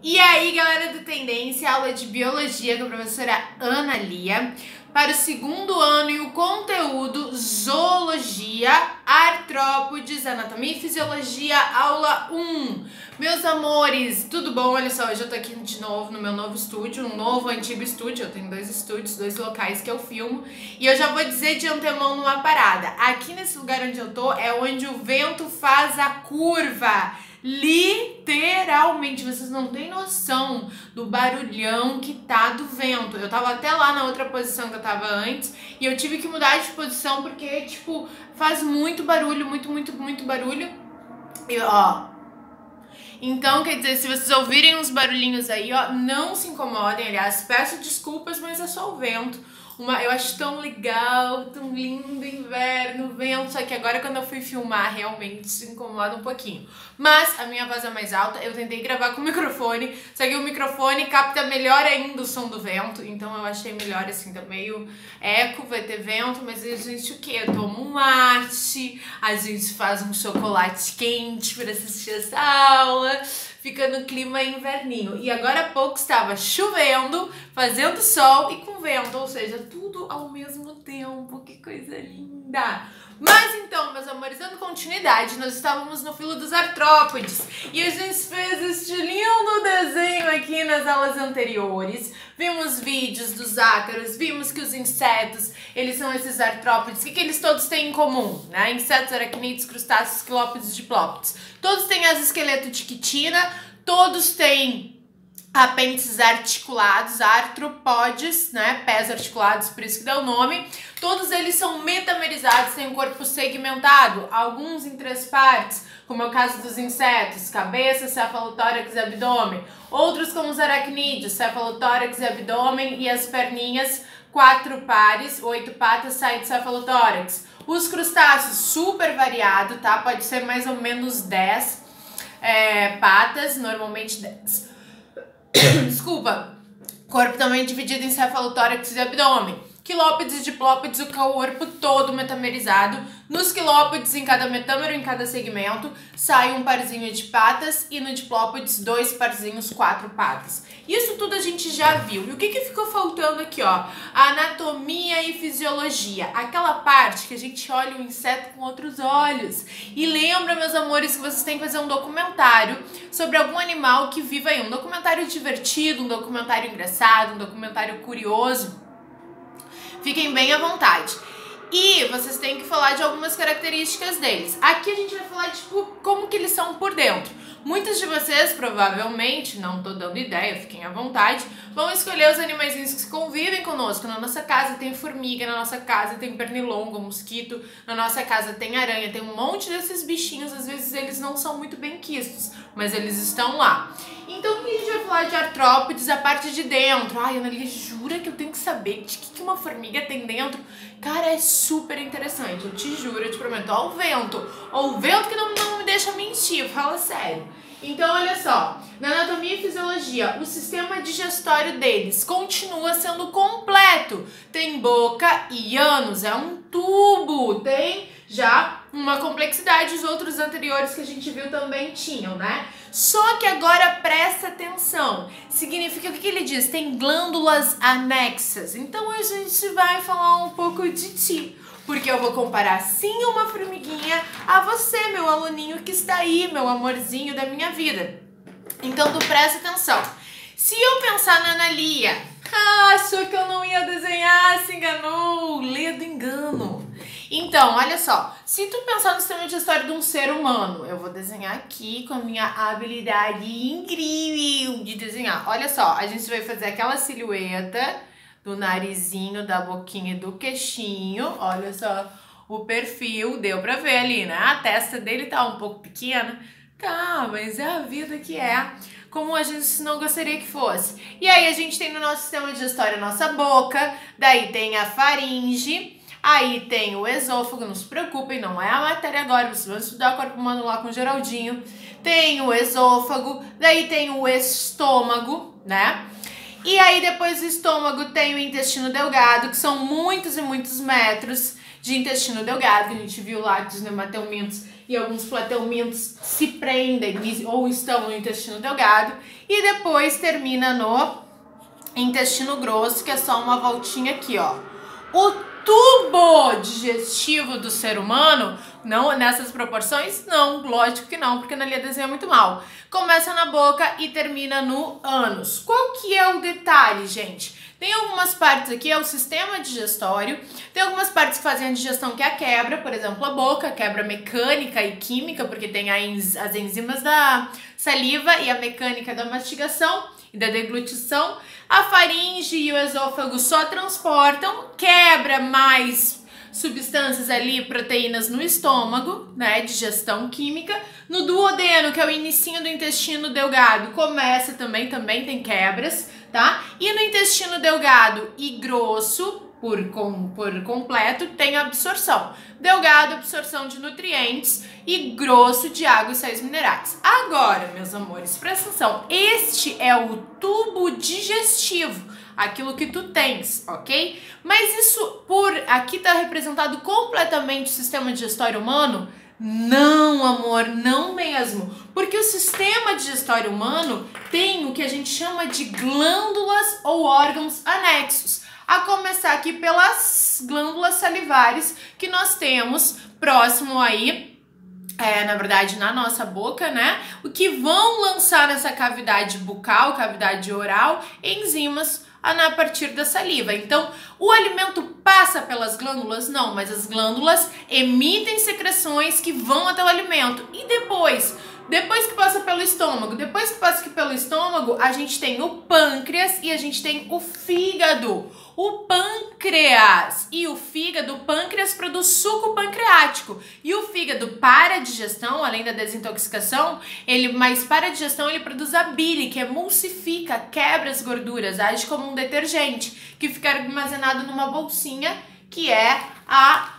E aí, galera do Tendência, aula de Biologia com a professora Ana Lia, para o segundo ano e o conteúdo Zoologia, Artrópodes, Anatomia e Fisiologia, aula 1. Meus amores, tudo bom? Olha só, hoje eu tô aqui de novo no meu novo estúdio, um novo antigo estúdio. Eu tenho dois estúdios, dois locais que eu filmo. E eu já vou dizer de antemão numa parada. Aqui nesse lugar onde eu tô é onde o vento faz a curva. Literalmente, vocês não têm noção do barulhão que tá do vento. Eu tava até lá na outra posição que eu tava antes e eu tive que mudar de posição porque, tipo, faz muito barulho, muito barulho. E, ó, então, quer dizer, se vocês ouvirem uns barulhinhos aí, ó, não se incomodem. Aliás, peço desculpas, mas é só o vento. Eu acho tão legal, tão lindo inverno, vento, só que agora quando eu fui filmar realmente se incomoda um pouquinho. Mas a minha voz é mais alta, eu tentei gravar com o microfone, só que o microfone capta melhor ainda o som do vento, então eu achei melhor assim, tá meio eco, vai ter vento, mas a gente o quê? Toma um mate, a gente faz um chocolate quente pra assistir essa aula, fica no clima inverninho. E agora há pouco estava chovendo, fazendo sol e com vento, ou seja, tudo ao mesmo tempo, que coisa linda! Mas então, meus amores, dando continuidade, nós estávamos no filo dos artrópodes e a gente fez este lindo desenho aqui nas aulas anteriores. Vimos vídeos dos ácaros, vimos que os insetos, eles são esses artrópodes. O que eles todos têm em comum, né? Insetos, aracnídeos, crustáceos, quilópodes e diplópodes. Todos têm exoesqueleto de quitina, todos têm apêndices articulados, artrópodes, né? Pés articulados, por isso que dá o nome. Todos eles são metamerizados, têm um corpo segmentado, alguns em 3 partes, como é o caso dos insetos, cabeça, cefalotórax e abdômen. Outros, como os aracnídeos, cefalotórax e abdômen, e as perninhas, 4 pares, 8 patas, saem do cefalotórax. Os crustáceos, super variado, tá? Pode ser mais ou menos 10 patas, normalmente 10. Desculpa. Corpo também dividido em cefalotórax e abdômen. Quilópodes e diplópodes, o corpo todo metamerizado. Nos quilópodes, em cada metâmero, em cada segmento, sai um parzinho de patas e no diplópodes, 2 parzinhos, 4 patas. Isso tudo a gente já viu. E o que ficou faltando aqui, ó? A anatomia e fisiologia. Aquela parte que a gente olha o inseto com outros olhos. E lembra, meus amores, que vocês têm que fazer um documentário sobre algum animal que viva aí. Um documentário divertido, um documentário engraçado, um documentário curioso. Fiquem bem à vontade. E vocês têm que falar de algumas características deles. Aqui a gente vai falar, tipo, como que eles são por dentro. Muitos de vocês, provavelmente, não tô dando ideia, fiquem à vontade, vão escolher os animaizinhos que convivem conosco. Na nossa casa tem formiga, na nossa casa tem pernilongo, mosquito, na nossa casa tem aranha, tem um monte desses bichinhos, às vezes eles não são muito bem quistos, mas eles estão lá. Então, o que a gente vai falar de artrópodes, a parte de dentro? Ai, Ana Lia, jura que eu tenho que saber de que uma formiga tem dentro? Cara, é super interessante, eu te juro, eu te prometo. Ó o vento que não me deixa mentir, fala sério. Então, olha só, na anatomia e fisiologia, o sistema digestório deles continua sendo completo. Tem boca e ânus, é um tubo, tem já uma complexidade, os outros anteriores que a gente viu também tinham, né? Só que agora presta atenção, significa o que ele diz? Tem glândulas anexas, então a gente vai falar um pouco de ti. Porque eu vou comparar sim uma formiguinha a você, meu aluninho que está aí, meu amorzinho da minha vida. Então tu presta atenção. Se eu pensar na Ana Lia, achou que eu não ia desenhar, se enganou, lê do engano. Então, olha só, se tu pensar no sistema digestório de um ser humano, eu vou desenhar aqui com a minha habilidade incrível de desenhar. Olha só, a gente vai fazer aquela silhueta do narizinho, da boquinha e do queixinho. Olha só o perfil, deu pra ver ali, né? A testa dele tá um pouco pequena. Tá, mas é a vida que é. Como a gente não gostaria que fosse. E aí a gente tem no nosso sistema digestório a nossa boca, daí tem a faringe, aí tem o esôfago, não se preocupem, não é a matéria agora, vocês vão estudar o corpo humano lá com o Geraldinho. Tem o esôfago, daí tem o estômago, né? E aí depois do estômago tem o intestino delgado, que são muitos e muitos metros de intestino delgado, que a gente viu lá dos nematelmintos e alguns platelmintos se prendem ou estão no intestino delgado, e depois termina no intestino grosso, que é só uma voltinha aqui, ó. O tubo digestivo do ser humano, não nessas proporções, não, lógico que não, porque na linha desenha muito mal. Começa na boca e termina no ânus. Qual que é o detalhe, gente? Tem algumas partes aqui, é o sistema digestório, tem algumas partes que fazem a digestão, que é a quebra, por exemplo, a boca, quebra mecânica e química, porque tem as enzimas da saliva e a mecânica da mastigação e da deglutição. A faringe e o esôfago só transportam, quebra mais substâncias ali, proteínas no estômago, né, digestão química. No duodeno, que é o inicinho do intestino delgado, começa também tem quebras, tá? E no intestino delgado e grosso, por completo, tem absorção. Delgado, absorção de nutrientes, e grosso de água e sais minerais. Agora, meus amores, presta atenção, este é o tubo digestivo, aquilo que tu tens, ok? Mas isso aqui tá representado completamente o sistema digestório humano? Não, amor, não mesmo. Porque o sistema digestório humano tem o que a gente chama de glândulas ou órgãos anexos. A começar aqui pelas glândulas salivares que nós temos próximo aí, na verdade na nossa boca, né? O que vão lançar nessa cavidade bucal, cavidade oral, enzimas a partir da saliva. Então, o alimento passa pelas glândulas? Não, mas as glândulas emitem secreções que vão até o alimento. E depois que passa pelo estômago, a gente tem o pâncreas e a gente tem o fígado. O pâncreas e o fígado, o pâncreas produz suco pancreático e o fígado, para a digestão, além da desintoxicação, para a digestão ele produz a bile, que emulsifica, quebra as gorduras, age como um detergente, que fica armazenado numa bolsinha, que é a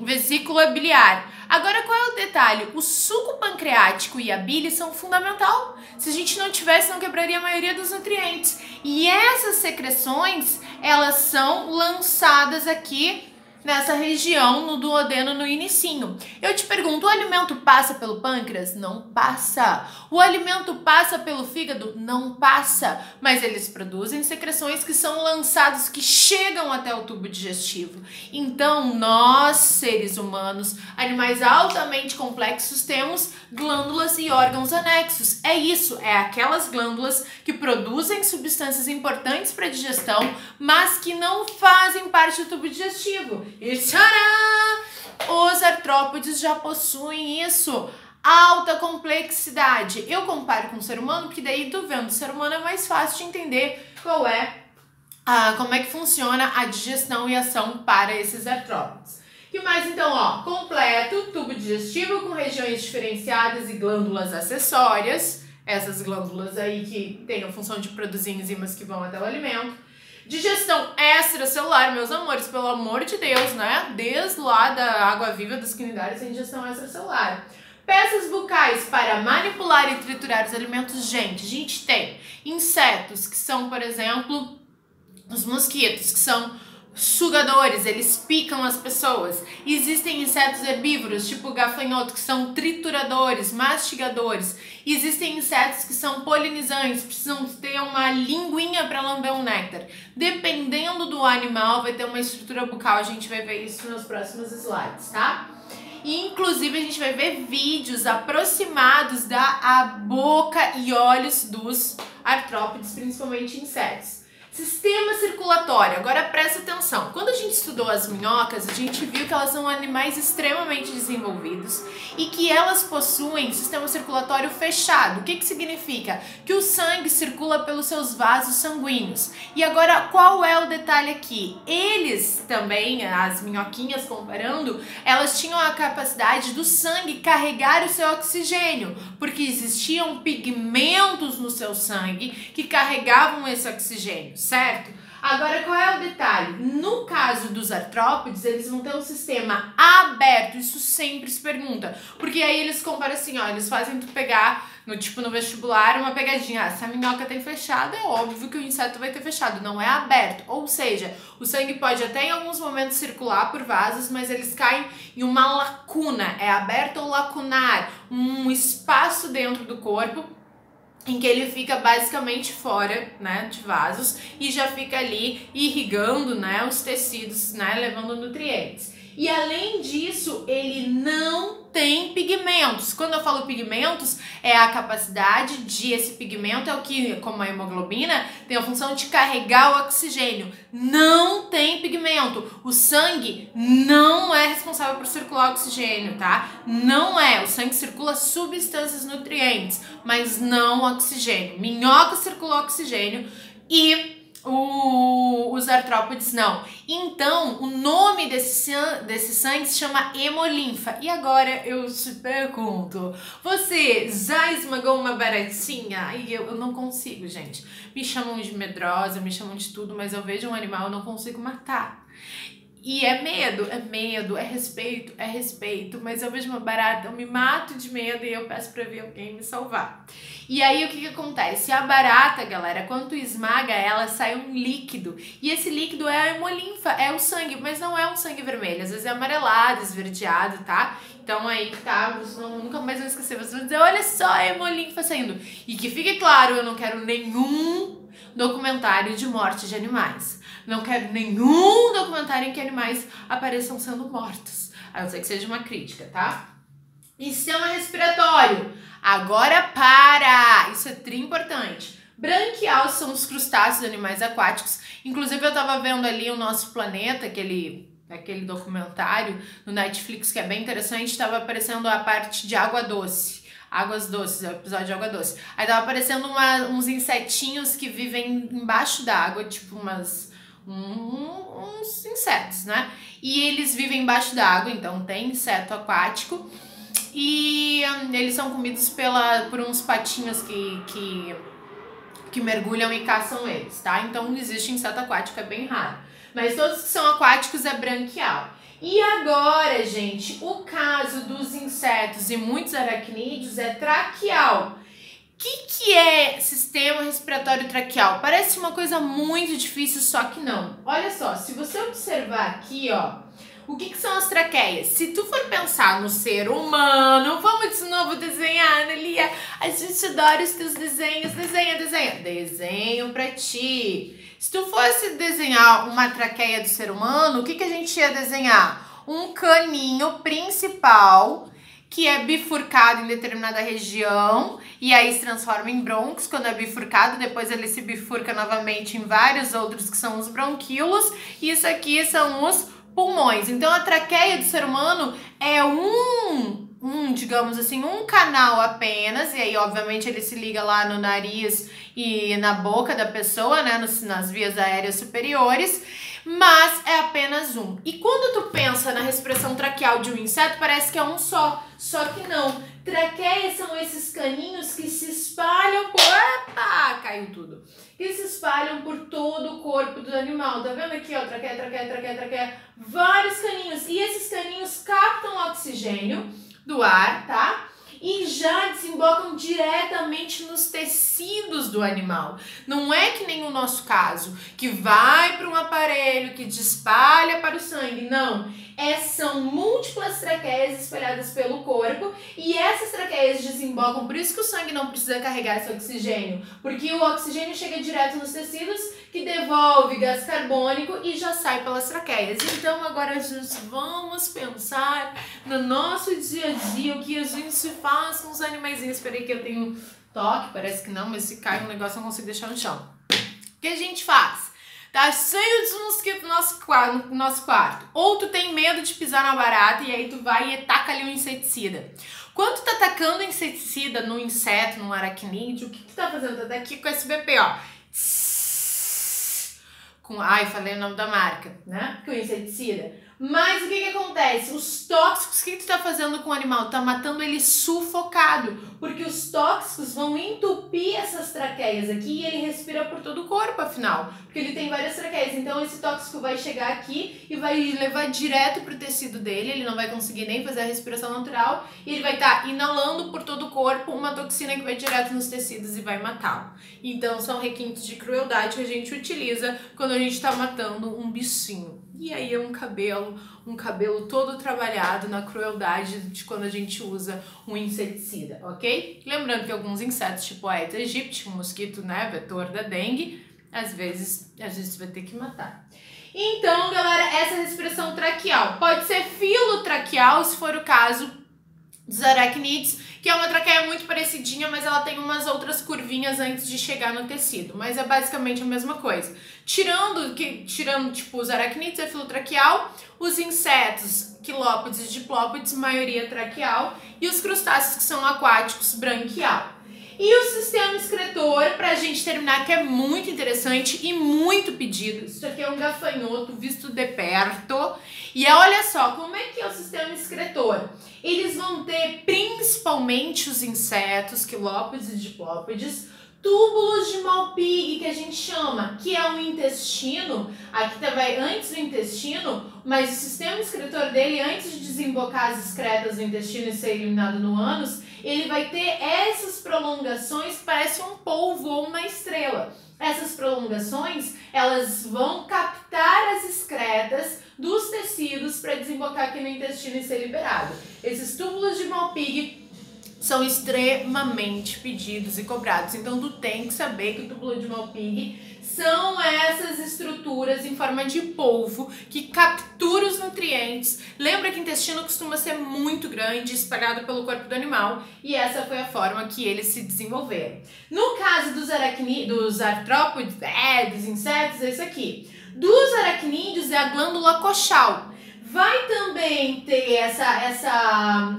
vesícula biliar. Agora, qual é o detalhe? O suco pancreático e a bile são fundamental. Se a gente não tivesse, não quebraria a maioria dos nutrientes. E essas secreções, elas são lançadas aqui nessa região, no duodeno, no inicinho. Eu te pergunto, o alimento passa pelo pâncreas? Não passa. O alimento passa pelo fígado? Não passa. Mas eles produzem secreções que são lançadas, que chegam até o tubo digestivo. Então, nós, seres humanos, animais altamente complexos, temos glândulas e órgãos anexos. É isso, é aquelas glândulas que produzem substâncias importantes para a digestão, mas que não fazem parte do tubo digestivo. E tcharam! Os artrópodes já possuem isso. Alta complexidade. Eu comparo com o ser humano, porque daí tu vendo o ser humano é mais fácil de entender como é que funciona a digestão e ação para esses artrópodes. Que mais então, ó, completo, tubo digestivo com regiões diferenciadas e glândulas acessórias. Essas glândulas aí que têm a função de produzir enzimas que vão até o alimento. Digestão extracelular, meus amores, pelo amor de Deus, né? Desde lá da água viva dos quinidários tem digestão extracelular. Peças bucais para manipular e triturar os alimentos. Gente, a gente tem insetos que são, por exemplo, os mosquitos, que são sugadores, eles picam as pessoas. Existem insetos herbívoros, tipo o gafanhoto, que são trituradores, mastigadores. Existem insetos que são polinizantes, precisam ter uma linguinha para lamber um néctar. Dependendo do animal, vai ter uma estrutura bucal. A gente vai ver isso nos próximos slides, tá? E, inclusive, a gente vai ver vídeos aproximados da boca e olhos dos artrópodes, principalmente insetos. Sistema circulatório, agora presta atenção. Quando a gente estudou as minhocas, a gente viu que elas são animais extremamente desenvolvidos e que elas possuem sistema circulatório fechado. O que significa? Que o sangue circula pelos seus vasos sanguíneos. E agora, qual é o detalhe aqui? Eles também, as minhoquinhas comparando, elas tinham a capacidade do sangue carregar o seu oxigênio, porque existiam pigmentos no seu sangue que carregavam esse oxigênio. Certo? Agora, qual é o detalhe? No caso dos artrópodes, eles vão ter um sistema aberto. Isso sempre se pergunta. Porque aí eles comparam assim, ó, eles fazem tu pegar no vestibular, uma pegadinha. Se a minhoca tem fechado, é óbvio que o inseto vai ter fechado, não é aberto. Ou seja, o sangue pode até em alguns momentos circular por vasos, mas eles caem em uma lacuna, é aberto ou lacunar, um espaço dentro do corpo em que ele fica basicamente fora, né, de vasos e já fica ali irrigando, né, os tecidos, né, levando nutrientes. E além disso, ele não tem pigmentos. Quando eu falo pigmentos, é a capacidade de esse pigmento, é o que, como a hemoglobina, tem a função de carregar o oxigênio. Não tem pigmento. O sangue não é responsável por circular oxigênio, tá? Não é. O sangue circula substâncias nutrientes, mas não oxigênio. Minhoca circula oxigênio e os artrópodes não. Então, o nome desse sangue se chama hemolinfa. E agora eu te pergunto, você já esmagou uma baratinha? E eu não consigo, gente. Me chamam de medrosa, me chamam de tudo, mas eu vejo um animal, eu não consigo matar. E é medo, é respeito, mas eu vejo uma barata, eu me mato de medo e eu peço pra vir alguém me salvar. E aí o que acontece? A barata, galera, quando tu esmaga ela, sai um líquido. E esse líquido é a hemolinfa, é o sangue, mas não é um sangue vermelho, às vezes é amarelado, esverdeado, tá? Então aí, tá, vocês nunca mais vão esquecer, vocês vão dizer, olha só a hemolinfa saindo. E que fique claro, eu não quero nenhum documentário de morte de animais. Não quero nenhum documentário em que animais apareçam sendo mortos. A não ser que seja uma crítica, tá? Sistema respiratório. Agora para! Isso é tri importante. Branquial são os crustáceos, animais aquáticos. Inclusive eu tava vendo ali o Nosso Planeta, aquele documentário no Netflix que é bem interessante, tava aparecendo a parte de água doce. Águas doces, é o episódio de água doce. Aí tava aparecendo uns insetinhos que vivem embaixo d'água, tipo uns insetos, né? E eles vivem embaixo d'água, então tem inseto aquático. E eles são comidos por uns patinhos que mergulham e caçam eles, tá? Então não existe inseto aquático, é bem raro. Mas todos que são aquáticos é branquial. E agora, gente, o caso dos insetos e muitos aracnídeos é traqueal. O que é sistema respiratório traqueal? Parece uma coisa muito difícil, só que não. Olha só, se você observar aqui, ó, o que são as traqueias? Se tu for pensar no ser humano, vamos de novo desenhar, Analia. A gente adora os teus desenhos. Desenha. Desenho pra ti. Se tu fosse desenhar uma traqueia do ser humano, o que a gente ia desenhar? Um caninho principal que é bifurcado em determinada região e aí se transforma em brônquios quando é bifurcado, depois ele se bifurca novamente em vários outros que são os bronquíolos e isso aqui são os pulmões. Então a traqueia do ser humano é digamos assim, um canal apenas, e aí obviamente ele se liga lá no nariz e na boca da pessoa, né, nas vias aéreas superiores, mas é apenas um. E quando tu pensa na respiração traqueal de um inseto, parece que é um só que não. Traqueias são esses caninhos que se espalham por... Epa! Caiu tudo. Que se espalham por todo o corpo do animal. Tá vendo aqui, ó? Traqueia. Vários caninhos. E esses caninhos captam oxigênio do ar, tá? E já desembocam diretamente nos tecidos do animal. Não é que nem o nosso caso, que vai para um aparelho que espalha para o sangue. Não. São múltiplas traqueias espalhadas pelo corpo e essas traqueias desembocam, por isso que o sangue não precisa carregar esse oxigênio, porque o oxigênio chega direto nos tecidos, que devolve gás carbônico e já sai pelas traqueias. Então agora vamos pensar no nosso dia a dia, o que a gente faz com os animaizinhos. Espera aí que eu tenho toque, parece que não, mas se cai um negócio eu não consigo deixar no chão. O que a gente faz? Tá cheio de mosquito no nosso quarto. Ou tu tem medo de pisar na barata e aí tu vai e taca ali um inseticida. Quando tu tá tacando inseticida no inseto, no aracnídeo, o que tu tá fazendo? Tá aqui com esse BP, ó. Ai, falei o nome da marca, né? Com inseticida. Mas o que acontece? Os tóxicos, o que tu tá fazendo com o animal? Tá matando ele sufocado, porque os tóxicos vão entupir entupir essas traqueias aqui e ele respira por todo o corpo, afinal, porque ele tem várias traqueias. Então esse tóxico vai chegar aqui e vai levar direto pro tecido dele, ele não vai conseguir nem fazer a respiração natural e ele vai estar inalando por todo o corpo uma toxina que vai direto nos tecidos e vai matá-lo. Então são requintes de crueldade que a gente utiliza quando a gente está matando um bichinho. E aí é um cabelo todo trabalhado na crueldade de quando a gente usa um inseticida, ok? Lembrando que alguns insetos, tipo a Aedes aegypti, um mosquito, né, vetor da dengue, às vezes a gente vai ter que matar. Então, galera, essa respiração traqueal pode ser filotraqueal, se for o caso dos aracnídeos, que é uma traqueia muito parecidinha, mas ela tem umas outras curvinhas antes de chegar no tecido, mas é basicamente a mesma coisa. Tirando tipo os aracnídeos é filotraqueal, os insetos, quilópodes e diplópodes, maioria traqueal, e os crustáceos que são aquáticos, branquial. E o sistema excretor, pra gente terminar, que é muito interessante e muito pedido. Isso aqui é um gafanhoto visto de perto. E olha só, como é que é o sistema excretor? Eles vão ter principalmente os insetos, quilópodes e diplópodes, túbulos de Malpighi, que a gente chama, que é o intestino, aqui vai antes do intestino, mas o sistema excretor dele, antes de desembocar as excretas no intestino e ser eliminado no ânus, ele vai ter essas prolongações que parecem um polvo ou uma estrela. Essas prolongações, elas vão captar as excretas dos tecidos para desembocar aqui no intestino e ser liberado. Esses túbulos de Malpighi são extremamente pedidos e cobrados. Então, tu tem que saber que o túbulo de Malpighi são essas estruturas em forma de polvo que capturam os nutrientes. Lembra que o intestino costuma ser muito grande, espalhado pelo corpo do animal, e essa foi a forma que eles se desenvolveram. No caso dos artrópodes, dos insetos, é isso aqui. Dos aracnídeos é a glândula coxal. Vai também ter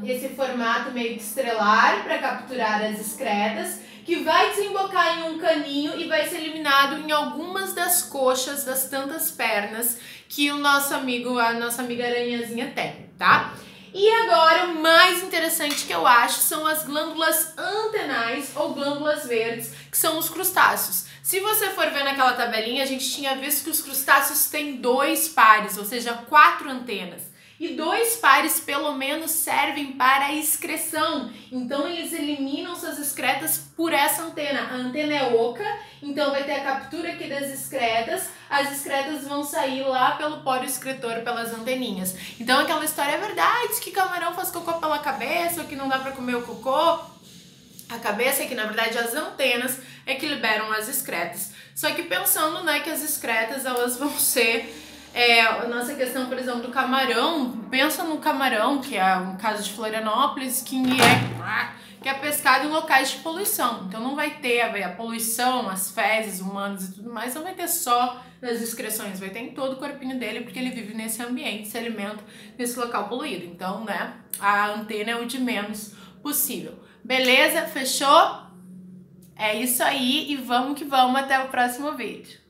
esse formato meio que estrelar para capturar as excretas, que vai desembocar em um caninho e vai ser eliminado em algumas das coxas das tantas pernas que a nossa amiga aranhazinha tem, tá? E agora, o mais interessante que eu acho são as glândulas antenais ou glândulas verdes, que são os crustáceos. Se você for ver naquela tabelinha, a gente tinha visto que os crustáceos têm 2 pares, ou seja, 4 antenas. E 2 pares, pelo menos, servem para a excreção. Então, eles eliminam suas excretas por essa antena. A antena é oca, então vai ter a captura aqui das excretas. As excretas vão sair lá pelo poro excretor, pelas anteninhas. Então, aquela história é verdade, que camarão faz cocô pela cabeça, ou que não dá para comer o cocô. A cabeça é que, na verdade, as antenas é que liberam as excretas. Só que pensando, né, que as excretas, elas vão ser... a nossa questão, por exemplo, do camarão, pensa no camarão, que é um caso de Florianópolis, que é pescado em locais de poluição. Então não vai ter a poluição, as fezes humanas e tudo mais, não vai ter só nas excreções, vai ter em todo o corpinho dele, porque ele vive nesse ambiente, se alimenta nesse local poluído. Então, né, a antena é o de menos possível. Beleza? Fechou? É isso aí e vamos que vamos, até o próximo vídeo.